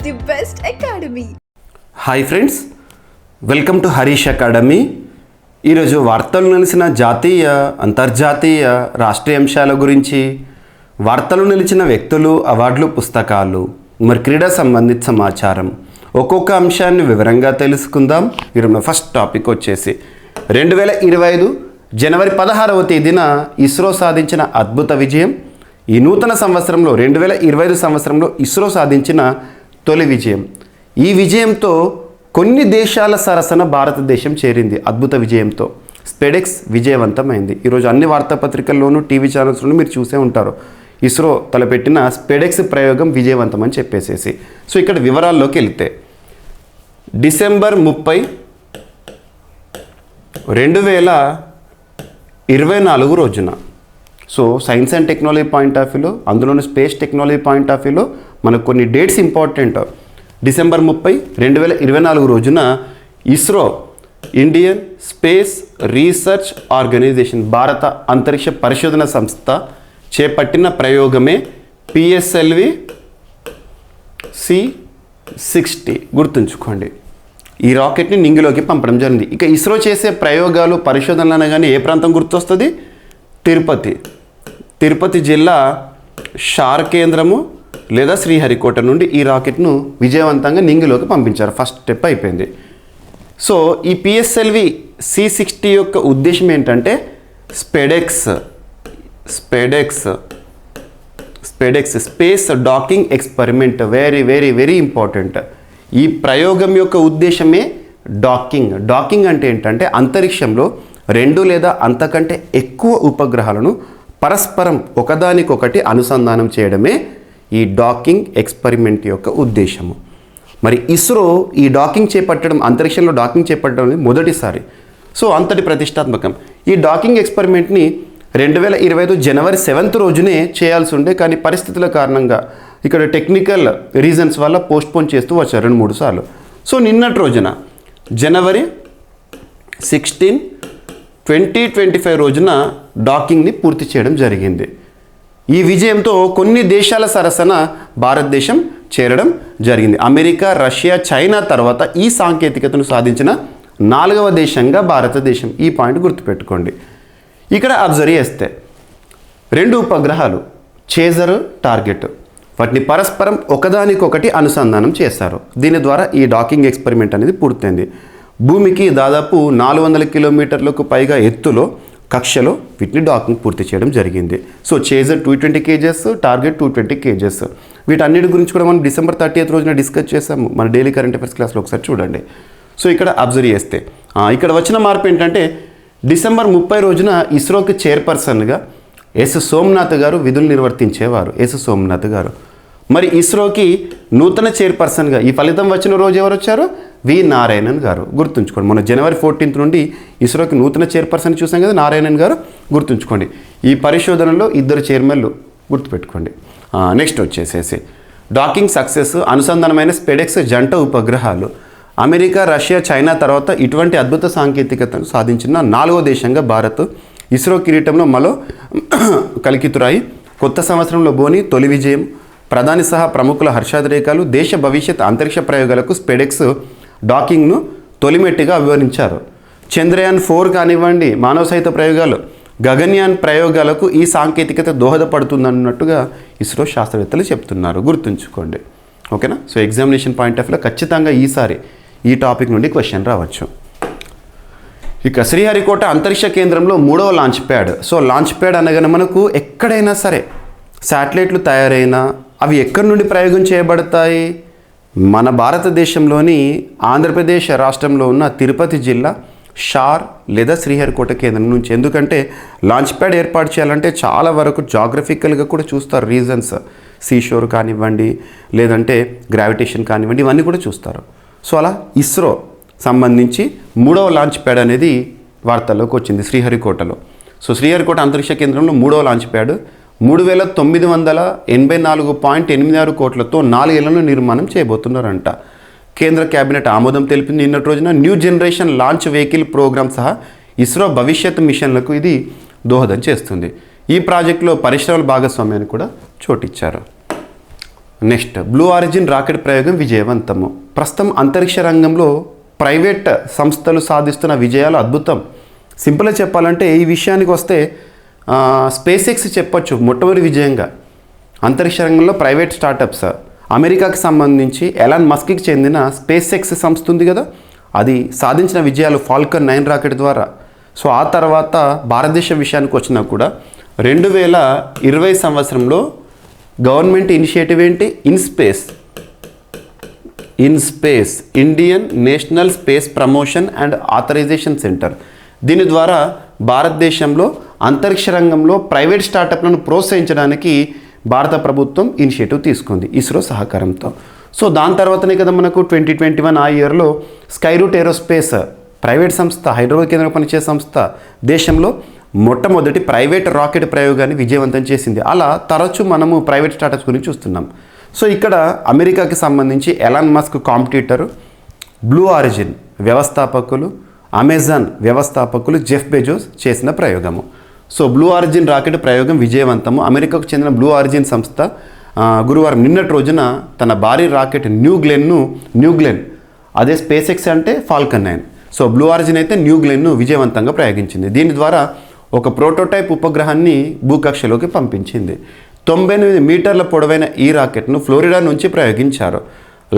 the best academy. Hi friends, welcome to Harish academy. ఈరోజు వార్తలు నిలిచిన జాతీయ అంతర్జాతీయ రాష్ట్రీయ అంశాల గురించి, వార్తలు నిలిచిన వ్యక్తులు, అవార్డులు, పుస్తకాలు, మరి క్రీడా సంబంధిత సమాచారం, ఒక్కొక్క అంశాన్ని వివరంగా తెలుసుకుందాం. ఈరోజు ఫస్ట్ టాపిక్ వచ్చేసి 2025 జనవరి 16వ తేదీన ఇస్రో సాధించిన అద్భుత విజయం. ఈ నూతన సంవత్సరంలో 2025 సంవత్సరంలో ఇస్రో సాధించిన తొలి విజయం. ఈ విజయంతో కొన్ని దేశాల సరసన భారతదేశం చేరింది. అద్భుత విజయంతో స్పెడెక్స్ విజయవంతమైంది. ఈరోజు అన్ని వార్తాపత్రికల్లోనూ, టీవీ ఛానల్స్లోనూ మీరు చూసే ఉంటారు, ఇస్రో తలపెట్టిన స్పెడెక్స్ ప్రయోగం విజయవంతం అని చెప్పేసేసి. సో ఇక్కడ వివరాల్లోకి వెళ్తే డిసెంబర్ 30, 2024 రోజున, so science and technology point of వ్యూలో, అందులోని స్పేస్ టెక్నాలజీ పాయింట్ ఆఫ్ వ్యూలో మనకు కొన్ని డేట్స్ ఇంపార్టెంట్. డిసెంబర్ 30, 2024 రోజున ISRO, Indian space research organisation, భారత అంతరిక్ష పరిశోధన సంస్థ చేపట్టిన ప్రయోగమే పిఎస్ఎల్వి C60. గుర్తుంచుకోండి, ఈ రాకెట్ని నింగిలోకి పంపడం జరిగింది. ఇక ఇస్రో చేసే ప్రయోగాలు, పరిశోధనలు అనగానే ఏ ప్రాంతం గుర్తొస్తుంది? తిరుపతి జిల్లా షార్ కేంద్రము లేదా శ్రీహరికోట నుండి ఈ రాకెట్ను విజయవంతంగా నింగిలోకి పంపించారు. ఫస్ట్ స్టెప్ అయిపోయింది. సో ఈ పిఎస్ఎల్వి C60 యొక్క ఉద్దేశం ఏంటంటే SpaDeX space docking experiment. Very very very important. ఈ ప్రయోగం యొక్క ఉద్దేశమే డాకింగ్ అంటే ఏంటంటే అంతరిక్షంలో 2 లేదా అంతకంటే ఎక్కువ ఉపగ్రహాలను పరస్పరం ఒకదానికొకటి అనుసంధానం చేయడమే ఈ డాకింగ్ ఎక్స్పెరిమెంట్ యొక్క ఉద్దేశము. మరి ఇస్రో ఈ అంతరిక్షంలో డాకింగ్ చేపట్టడం అనేది మొదటిసారి. సో అంతటి ప్రతిష్టాత్మకం. ఈ డాకింగ్ ఎక్స్పెరిమెంట్ని 2025 జనవరి 7th రోజునే చేయాల్సి ఉండే, కానీ పరిస్థితుల కారణంగా, ఇక్కడ టెక్నికల్ రీజన్స్ వల్ల పోస్ట్పోన్ చేస్తూ వచ్చారు 2-3 సార్లు. సో నిన్నటి రోజున జనవరి 16, 2025 రోజున డాకింగ్ని పూర్తి చేయడం జరిగింది. ఈ విజయంతో కొన్ని దేశాల సరసన భారతదేశం చేరడం జరిగింది. అమెరికా, రష్యా, చైనా తర్వాత ఈ సాంకేతికతను సాధించిన 4వ దేశంగా భారతదేశం. ఈ పాయింట్ గుర్తుపెట్టుకోండి. ఇక్కడ అబ్జర్వ్ చేస్తే 2 ఉపగ్రహాలు చేజర్, టార్గెట్, వాటిని పరస్పరం ఒకదానికొకటి అనుసంధానం చేశారు. దీని ద్వారా ఈ డాకింగ్ ఎక్స్పెరిమెంట్ అనేది పూర్తయింది. భూమికి దాదాపు 400 కిలోమీటర్లకు పైగా ఎత్తులో, కక్షలో వీటిని డాకింగ్ పూర్తి చేయడం జరిగింది. So chaser 220 kgs, target 220 kgs. వీటన్నిటి గురించి కూడా మనం డిసెంబర్ 30th రోజున డిస్కస్ చేసాము మన డైలీ కరెంట్ అఫైర్స్ క్లాస్లో, ఒకసారి చూడండి. సో ఇక్కడ అబ్జర్వ్ చేస్తే ఇక్కడ వచ్చిన మార్పు ఏంటంటే డిసెంబర్ 30 రోజున ఇస్రోకి చైర్పర్సన్గా ఎస్ సోమనాథ్ గారు విధులు నిర్వర్తించేవారు. సోమనాథ్ గారు. మరి ఇస్రోకి నూతన చైర్పర్సన్గా ఈ ఫలితం వచ్చిన రోజు ఎవరు వచ్చారు? వి నారాయణన్ గారు. గుర్తుంచుకోండి, మన జనవరి 14th నుండి ఇస్రోకి నూతన చైర్పర్సన్ చూసాం కదా, నారాయణన్ గారు. గుర్తుంచుకోండి, ఈ పరిశోధనలో 2 చైర్మన్లు గుర్తుపెట్టుకోండి. నెక్స్ట్ వచ్చేసేసి డాకింగ్ సక్సెస్, అనుసంధానమైన స్పెడెక్స్ జంట ఉపగ్రహాలు. అమెరికా, రష్యా, చైనా తర్వాత ఇటువంటి అద్భుత సాంకేతికతను సాధించిన 4వ దేశంగా భారత్. ఇస్రో కిరీటంలో మరో కలికితురాయి. కొత్త సంవత్సరంలో బోని తొలి విజయం. ప్రధాని సహా ప్రముఖుల హర్షాతిరేకాలు. దేశ భవిష్యత్ అంతరిక్ష ప్రయోగాలకు స్పెడెక్స్ డాకింగ్ను తొలిమెట్టిగా వివరించారు. చంద్రయాన్ 4 కానివ్వండి, మానవ సహిత ప్రయోగాలు, గగన్యాన్ ప్రయోగాలకు ఈ సాంకేతికత దోహదపడుతుందన్నట్టుగా ఇస్రో శాస్త్రవేత్తలు చెప్తున్నారు. గుర్తుంచుకోండి, ఓకేనా? సో ఎగ్జామినేషన్ పాయింట్ ఆఫ్ వ్యూలో ఖచ్చితంగా ఈసారి ఈ టాపిక్ నుండి క్వశ్చన్ రావచ్చు. ఇక శ్రీహరికోట అంతరిక్ష కేంద్రంలో 3వ launch pad. So launch pad అనగానే మనకు ఎక్కడైనా సరే శాటిలైట్లు తయారైనా అవి ఎక్కడి నుండి ప్రయోగం చేయబడతాయి? మన భారతదేశంలోని ఆంధ్రప్రదేశ్ రాష్ట్రంలో ఉన్న తిరుపతి జిల్లా షార్ లేదా శ్రీహరికోట కేంద్రం నుంచి. ఎందుకంటే లాంచ్ ప్యాడ్ ఏర్పాటు చేయాలంటే చాలా వరకు జాగ్రఫికల్గా కూడా చూస్తారు రీజన్స్. సీషోర్ కానివ్వండి, లేదంటే గ్రావిటేషన్ కానివ్వండి, ఇవన్నీ కూడా చూస్తారు. సో అలా ఇస్రో సంబంధించి 3వ లాంచ్ ప్యాడ్ అనేది వార్తల్లోకి వచ్చింది శ్రీహరికోటలో. సో శ్రీహరికోట అంతరిక్ష కేంద్రంలో 3వ లాంచ్ ప్యాడ్ 3,984.86 కోట్లతో 4 ఏళ్లలో నిర్మాణం చేయబోతున్నారంట. కేంద్ర కేబినెట్ ఆమోదం తెలిపింది నిన్నటి రోజున. New generation launch vehicle programme సహా ఇస్రో భవిష్యత్ మిషన్లకు ఇది దోహదం చేస్తుంది. ఈ ప్రాజెక్టులో పరిశ్రమల భాగస్వామ్యాన్ని కూడా చోటిచ్చారు. నెక్స్ట్ బ్లూ ఆరిజిన్ రాకెట్ ప్రయోగం విజయవంతము. ప్రస్తుతం అంతరిక్ష రంగంలో ప్రైవేట్ సంస్థలు సాధిస్తున్న విజయాలు అద్భుతం. సింపుల్గా చెప్పాలంటే ఈ విషయానికి వస్తే స్పేస్ ఎక్స్ చెప్పొచ్చు మొట్టమొదటి విజయంగా. అంతరిక్ష రంగంలో ప్రైవేట్ స్టార్టప్స్ అమెరికాకి సంబంధించి ఎలాన్ మస్క్కి చెందిన స్పేస్ ఎక్స్ సంస్థ ఉంది కదా, అది సాధించిన విజయాలు ఫాల్కన్ 9 రాకెట్ ద్వారా. సో ఆ తర్వాత భారతదేశం విషయానికి వచ్చినా కూడా 2020 సంవత్సరంలో గవర్నమెంట్ ఇనిషియేటివ్ ఏంటి, in space Indian national space promotion and authorisation centre. దీని ద్వారా భారతదేశంలో అంతరిక్ష రంగంలో ప్రైవేట్ స్టార్టప్లను ప్రోత్సహించడానికి భారత ప్రభుత్వం ఇనిషియేటివ్ తీసుకుంది ఇస్రో సహకారంతో. సో దాని తర్వాతనే కదా మనకు 2021 ఆ ఇయర్లో స్కైరూట్ ఏరోస్పేస్ ప్రైవేట్ సంస్థ, హైదరాబాద్ కేంద్రంగా పనిచేసే సంస్థ దేశంలో మొట్టమొదటి ప్రైవేట్ రాకెట్ ప్రయోగాన్ని విజయవంతం చేసింది. అలా తరచూ మనము ప్రైవేట్ స్టార్టప్స్ గురించి చూస్తున్నాం. సో ఇక్కడ అమెరికాకి సంబంధించి Elon Musk competitor, blue origin వ్యవస్థాపకులు, అమెజాన్ వ్యవస్థాపకులు జెఫ్ బెజోస్ చేసిన ప్రయోగము. సో బ్లూ ఆరిజిన్ రాకెట్ ప్రయోగం విజయవంతము. అమెరికాకు చెందిన బ్లూ ఆరిజిన్ సంస్థ గురువారం నిన్నటి రోజున తన భారీ రాకెట్ న్యూ గ్లెన్ అదే స్పేస్ ఎక్స్ అంటే ఫాల్కన్ 9. సో బ్లూ ఆరిజిన్ అయితే న్యూ గ్లెన్ను విజయవంతంగా ప్రయోగించింది. దీని ద్వారా ఒక ప్రోటోటైప్ ఉపగ్రహాన్ని భూకక్షలోకి పంపించింది. 98 మీటర్ల పొడవైన ఈ రాకెట్ను ఫ్లోరిడా నుంచి ప్రయోగించారు.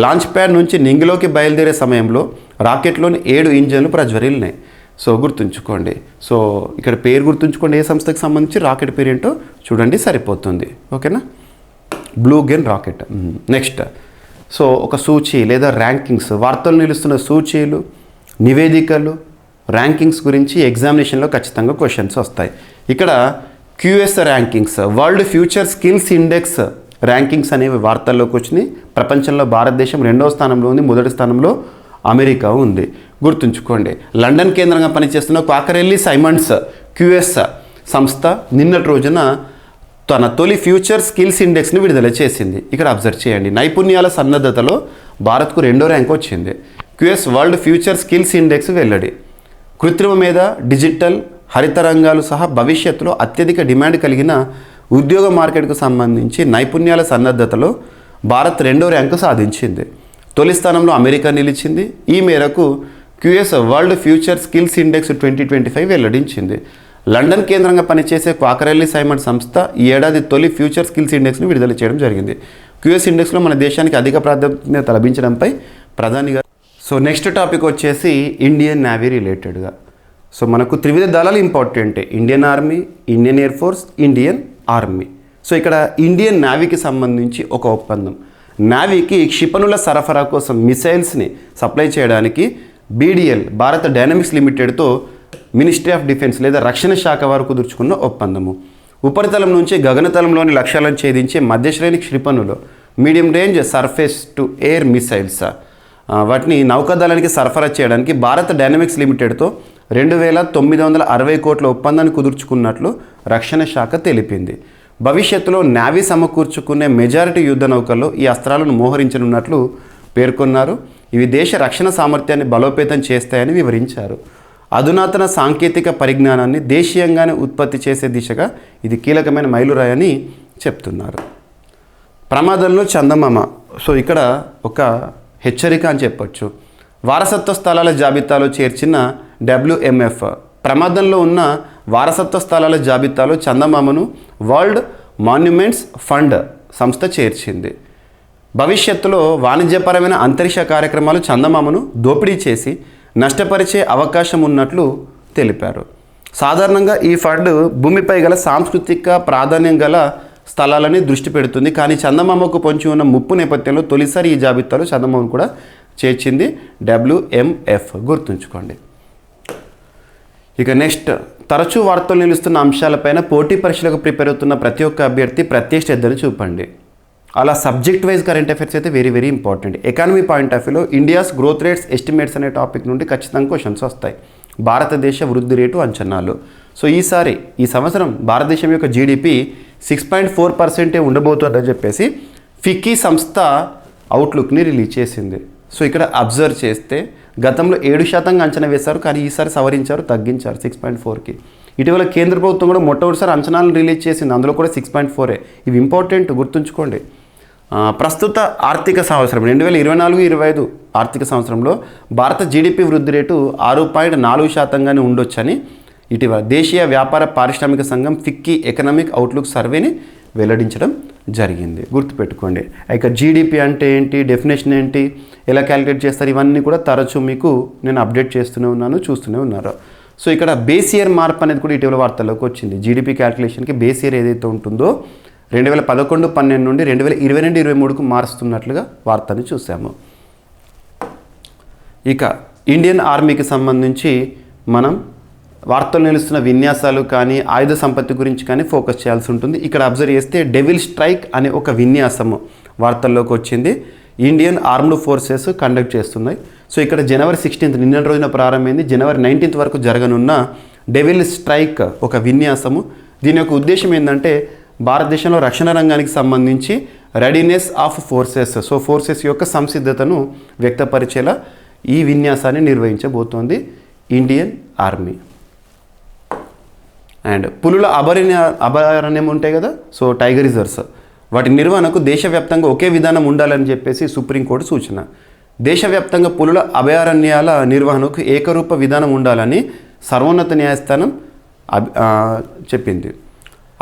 లాంచ్ ప్యాడ్ నుంచి నింగిలోకి బయలుదేరే సమయంలో రాకెట్లోని 7 ఇంజన్లు ప్రజ్వరిల్లినాయి. సో గుర్తుంచుకోండి. సో ఇక్కడ పేరు గుర్తుంచుకోండి, ఏ సంస్థకి సంబంధించి రాకెట్ పేరు ఏంటో చూడండి సరిపోతుంది. ఓకేనా, బ్లూ గెన్ రాకెట్. నెక్స్ట్, సో ఒక సూచి లేదా ర్యాంకింగ్స్, వార్తలు నిలుస్తున్న సూచీలు, నివేదికలు, ర్యాంకింగ్స్ గురించి ఎగ్జామినేషన్లో ఖచ్చితంగా క్వశ్చన్స్ వస్తాయి. ఇక్కడ QS rankings, world future skills index rankings అనేవి వార్తల్లోకి వచ్చినాయి. ప్రపంచంలో భారతదేశం 2వ స్థానంలో ఉంది, మొదటి స్థానంలో అమెరికా ఉంది. గుర్తుంచుకోండి. లండన్ కేంద్రంగా పనిచేస్తున్న క్వాకరెల్లి సైమండ్స్ QS సంస్థ నిన్నటి రోజున తన తొలి ఫ్యూచర్ స్కిల్స్ ఇండెక్స్ని విడుదల చేసింది. ఇక్కడ అబ్జర్వ్ చేయండి, నైపుణ్యాల సన్నద్ధతలో భారత్కు 2వ ర్యాంక్ వచ్చింది. QS world future skills index వెల్లడి. కృత్రిమ మీద, డిజిటల్, హరిత రంగాలు సహా భవిష్యత్తులో అత్యధిక డిమాండ్ కలిగిన ఉద్యోగ మార్కెట్కు సంబంధించి నైపుణ్యాల సన్నద్ధతలో భారత్ 2వ ర్యాంకు సాధించింది. తొలి స్థానంలో అమెరికా నిలిచింది. ఈ మేరకు QS world future skills index 2025 వెల్లడించింది. లండన్ కేంద్రంగా పనిచేసే క్వాకరెల్లి సైమండ్ సంస్థ ఈ ఏడాది తొలి ఫ్యూచర్ స్కిల్స్ ఇండెక్స్ని విడుదల చేయడం జరిగింది. QS ఇండెక్స్లో మన దేశానికి అధిక ప్రాధాన్యత లభించడంపై ప్రధానిగా. సో నెక్స్ట్ టాపిక్ వచ్చేసి ఇండియన్ నేవీ రిలేటెడ్గా. సో మనకు త్రివిధ దళాలు ఇంపార్టెంటే, Indian army, Indian air force, Indian army. So ఇక్కడ ఇండియన్ నేవీకి సంబంధించి ఒక ఒప్పందం. నేవీకి క్షిపణుల సరఫరా కోసం మిసైల్స్ని సప్లై చేయడానికి BDL భారత్ డైనమిక్స్ లిమిటెడ్తో మినిస్ట్రీ ఆఫ్ డిఫెన్స్ లేదా రక్షణ శాఖ వారు కుదుర్చుకున్న ఒప్పందము. ఉపరితలం నుంచి గగనతలంలోని లక్ష్యాలను ఛేదించే మధ్యశ్రేణి క్షిపణులు, medium range surface to air missiles, వాటిని నౌకాదళానికి సరఫరా చేయడానికి భారత్ డైనమిక్స్ లిమిటెడ్తో 2,960 కోట్ల ఒప్పందాన్ని కుదుర్చుకున్నట్లు రక్షణ శాఖ తెలిపింది. భవిష్యత్తులో నేవీ సమకూర్చుకునే మెజారిటీ యుద్ధ నౌకల్లో ఈ అస్త్రాలను మోహరించనున్నట్లు పేర్కొన్నారు. ఇవి దేశ రక్షణ సామర్థ్యాన్ని బలోపేతం చేస్తాయని వివరించారు. అధునాతన సాంకేతిక పరిజ్ఞానాన్ని దేశీయంగానే ఉత్పత్తి చేసే దిశగా ఇది కీలకమైన మైలురాయని చెప్తున్నారు. ప్రమాదంలో చందమామ. సో ఇక్కడ ఒక హెచ్చరిక అని చెప్పొచ్చు. వారసత్వ స్థలాల జాబితాలో చేర్చిన WMF ప్రమాదంలో ఉన్న వారసత్వ స్థలాల జాబితాలో చందమామను వరల్డ్ మాన్యుమెంట్స్ ఫండ్ సంస్థ చేర్చింది. భవిష్యత్తులో వాణిజ్యపరమైన అంతరిక్ష కార్యక్రమాలు చందమామను దోపిడీ చేసి నష్టపరిచే అవకాశం ఉన్నట్లు తెలిపారు. సాధారణంగా ఈ ఫండ్ భూమిపై గల సాంస్కృతిక ప్రాధాన్యం గల స్థలాలని దృష్టి పెడుతుంది. కానీ చందమామకు పొంచి ఉన్న ముప్పు నేపథ్యంలో తొలిసారి ఈ జాబితాలో చందమామను కూడా చేర్చింది WMF. గుర్తుంచుకోండి. ఇక నెక్స్ట్, తరచూ వార్తలు నిలుస్తున్న అంశాలపైన పోటీ పరీక్షలకు ప్రిపేర్ అవుతున్న ప్రతి ఒక్క అభ్యర్థి ప్రత్యేక శ్రద్ధను చూపండి. అలా సబ్జెక్ట్ వైజ్ కరెంట్ అఫైర్స్ అయితే very important. Economy point of వ్యూలో ఇండియాస్ గ్రోత్ రేట్స్ ఎస్టిమేట్స్ అనే టాపిక్ నుండి ఖచ్చితంగా క్వశ్చన్స్ వస్తాయి. భారతదేశ వృద్ధి రేటు అంచనాలు. సో ఈ సంవత్సరం భారతదేశం యొక్క GDP 6.4% ఉండబోతుందని చెప్పేసి ఫిక్కీ సంస్థ అవుట్లుక్ని రిలీజ్ చేసింది. సో ఇక్కడ అబ్జర్వ్ చేస్తే గతంలో 7% అంచనా వేశారు, కానీ ఈసారి సవరించారు, తగ్గించారు 6.4కి. ఇటీవల కేంద్ర ప్రభుత్వం కూడా మొట్టమొదటిసారి అంచనాలను రిలీజ్ చేసింది, అందులో కూడా 6.4. ఇవి ఇంపార్టెంట్, గుర్తుంచుకోండి. ప్రస్తుత ఆర్థిక సంవత్సరం 2024-25 ఆర్థిక సంవత్సరంలో భారత జీడిపి వృద్ధి రేటు 6.4%గానే ఉండొచ్చని ఇటీవల దేశీయ వ్యాపార పారిశ్రామిక సంఘం ఫిక్కీ ఎకనామిక్ అవుట్లుక్ సర్వేని వెల్లడించడం జరిగింది. గుర్తుపెట్టుకోండి. ఇక జీడిపి అంటే ఏంటి, డెఫినేషన్ ఏంటి, ఎలా క్యాలిక్యులేట్ చేస్తారు, ఇవన్నీ కూడా తరచూ మీకు నేను అప్డేట్ చేస్తూనే ఉన్నాను, చూస్తూనే ఉన్నారు. సో ఇక్కడ బేస్ ఇయర్ మార్పు అనేది కూడా ఇటీవల వార్తల్లోకి వచ్చింది. జీడిపి క్యాలిక్యులేషన్కి బేస్ ఇయర్ ఏదైతే ఉంటుందో 2011-12 నుండి 2022-23కు మారుస్తున్నట్లుగా వార్తని చూసాము. ఇక ఇండియన్ ఆర్మీకి సంబంధించి మనం వార్తలు నిలుస్తున్న విన్యాసాలు కానీ ఆయుధ సంపత్తి గురించి కానీ ఫోకస్ చేయాల్సి ఉంటుంది. ఇక్కడ అబ్జర్వ్ చేస్తే డెవిల్ స్ట్రైక్ అనే ఒక విన్యాసము వార్తల్లోకి వచ్చింది. ఇండియన్ ఆర్మ్డ్ ఫోర్సెస్ కండక్ట్ చేస్తున్నాయి. సో ఇక్కడ January 16 నిన్న రోజున ప్రారంభమైంది, January 19 వరకు జరగనున్న డెవిల్ స్ట్రైక్ ఒక విన్యాసము. దీని యొక్క ఉద్దేశం ఏంటంటే భారతదేశంలో రక్షణ రంగానికి సంబంధించి readiness of forces, so forces యొక్క సంసిద్ధతను వ్యక్తపరిచేలా ఈ విన్యాసాన్ని నిర్వహించబోతోంది ఇండియన్ ఆర్మీ. అండ్ పులుల అభయారణ్యం ఉంటాయి కదా, సో టైగర్ రిజర్వ్స్, వాటి నిర్వహణకు దేశవ్యాప్తంగా ఒకే విధానం ఉండాలని చెప్పేసి సుప్రీంకోర్టు సూచన. దేశవ్యాప్తంగా పులుల అభయారణ్యాల నిర్వహణకు ఏకరూప విధానం ఉండాలని సర్వోన్నత న్యాయస్థానం చెప్పింది.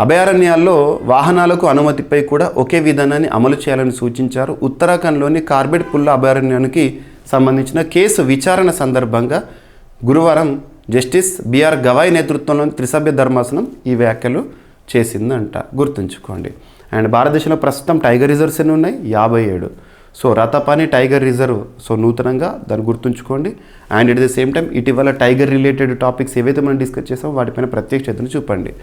అభయారణ్యాల్లో వాహనాలకు అనుమతిపై కూడా ఒకే విధానాన్ని అమలు చేయాలని సూచించారు. ఉత్తరాఖండ్లోని కార్బెట్ పుల్ల అభయారణ్యానికి సంబంధించిన కేసు విచారణ సందర్భంగా గురువారం జస్టిస్ బిఆర్ గవాయ్ నేతృత్వంలోని త్రిసభ్య ధర్మాసనం ఈ వ్యాఖ్యలు చేసిందంట. గుర్తుంచుకోండి. అండ్ భారతదేశంలో ప్రస్తుతం టైగర్ రిజర్వ్స్ ఎన్ని ఉన్నాయి, 57. So Ratapani tiger reserve, so నూతనంగా దాన్ని గుర్తుంచుకోండి. And at the same time ఇటీవల టైగర్ రిలేటెడ్ టాపిక్స్ ఏవైతే మనం డిస్కస్ చేసామో వాటిపైన ప్రత్యేక శ్రద్ధను చూపండి.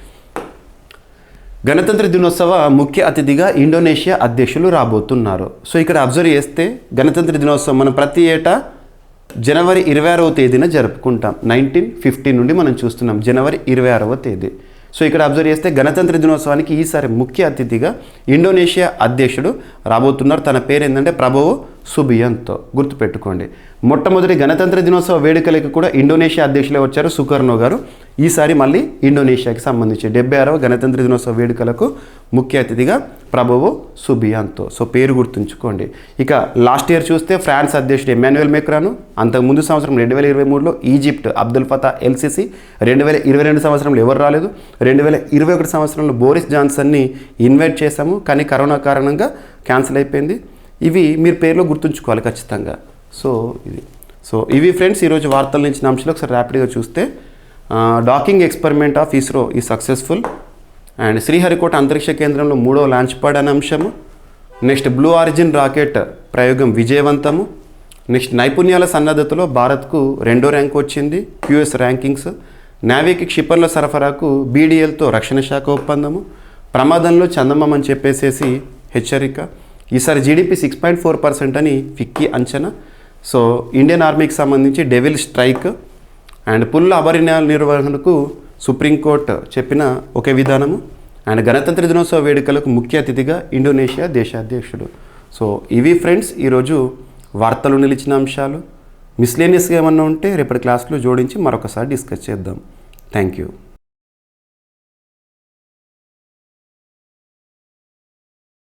గణతంత్ర దినోత్సవ ముఖ్య అతిథిగా ఇండోనేషియా అధ్యక్షులు రాబోతున్నారు. సో ఇక్కడ అబ్జర్వ్ చేస్తే గణతంత్ర దినోత్సవం మనం ప్రతి ఏటా January 26వ తేదీన జరుపుకుంటాం. 1950 నుండి మనం చూస్తున్నాం January 26వ తేదీ. సో ఇక్కడ అబ్జర్వ్ చేస్తే గణతంత్ర దినోత్సవానికి ఈసారి ముఖ్య అతిథిగా ఇండోనేషియా అధ్యక్షుడు రాబోతున్నారు. తన పేరు ఏంటంటే ప్రభువో సుబియాంతో. గుర్తుపెట్టుకోండి. మొట్టమొదటి గణతంత్ర దినోత్సవ వేడుకలకి కూడా ఇండోనేషియా అధ్యక్షులే వచ్చారు, సుకర్నో గారు. ఈసారి మళ్ళీ ఇండోనేషియాకి సంబంధించి 76వ గణతంత్ర దినోత్సవ వేడుకలకు ముఖ్య అతిథిగా ప్రభువో సుబియాంతో. సో పేరు గుర్తుంచుకోండి. ఇక లాస్ట్ ఇయర్ చూస్తే ఫ్రాన్స్ అధ్యక్షుడు ఎమాన్యుయల్ మెక్రాను, అంతకుముందు సంవత్సరం 2023లో ఈజిప్ట్ అబ్దుల్ ఫతా ఎల్సిసి, 2022 సంవత్సరంలో ఎవరు రాలేదు, 2021 సంవత్సరంలో బోరిస్ జాన్సన్ని ఇన్వైట్ చేశాము, కానీ కరోనా కారణంగా క్యాన్సిల్ అయిపోయింది. ఇవి మీరు పేర్లో గుర్తుంచుకోవాలి ఖచ్చితంగా. సో ఇవి ఫ్రెండ్స్ ఈరోజు వార్తల నుంచి అంశాలు. ఒకసారి ర్యాపిడ్గా చూస్తే డాకింగ్ ఎక్స్పెరిమెంట్ ఆఫ్ ఇస్రో ఈ సక్సెస్ఫుల్. అండ్ శ్రీహరికోట అంతరిక్ష కేంద్రంలో 3వ లాంచ్ ప్యాడ్ అనే అంశము. నెక్స్ట్ బ్లూ ఆరిజిన్ రాకెట్ ప్రయోగం విజయవంతము. నెక్స్ట్ నైపుణ్యాల సన్నద్ధతలో భారత్కు 2వ ర్యాంక్ వచ్చింది QS ర్యాంకింగ్స్. నావీకి క్షిపణుల సరఫరాకు BDLతో రక్షణ శాఖ ఒప్పందము. ప్రమాదంలో చందమామ అని చెప్పేసేసి హెచ్చరిక. ఈసారి జీడిపి 6.4% అని ఫిక్కీ అంచనా. సో ఇండియన్ ఆర్మీకి సంబంధించి డెవిల్ స్ట్రైక్ అండ్ పుల్ల అభయారణ్యాల నిర్వహణకు సుప్రీంకోర్టు చెప్పిన ఒకే విధానము. అండ్ గణతంత్ర దినోత్సవ వేడుకలకు ముఖ్య అతిథిగా ఇండోనేషియా దేశాధ్యక్షుడు. సో ఇవి ఫ్రెండ్స్ ఈరోజు వార్తలు నిలిచిన అంశాలు. మిస్లేనియస్గా ఏమన్నా ఉంటే రేపటి క్లాస్లో జోడించి మరొకసారి డిస్కస్ చేద్దాం. Thank you.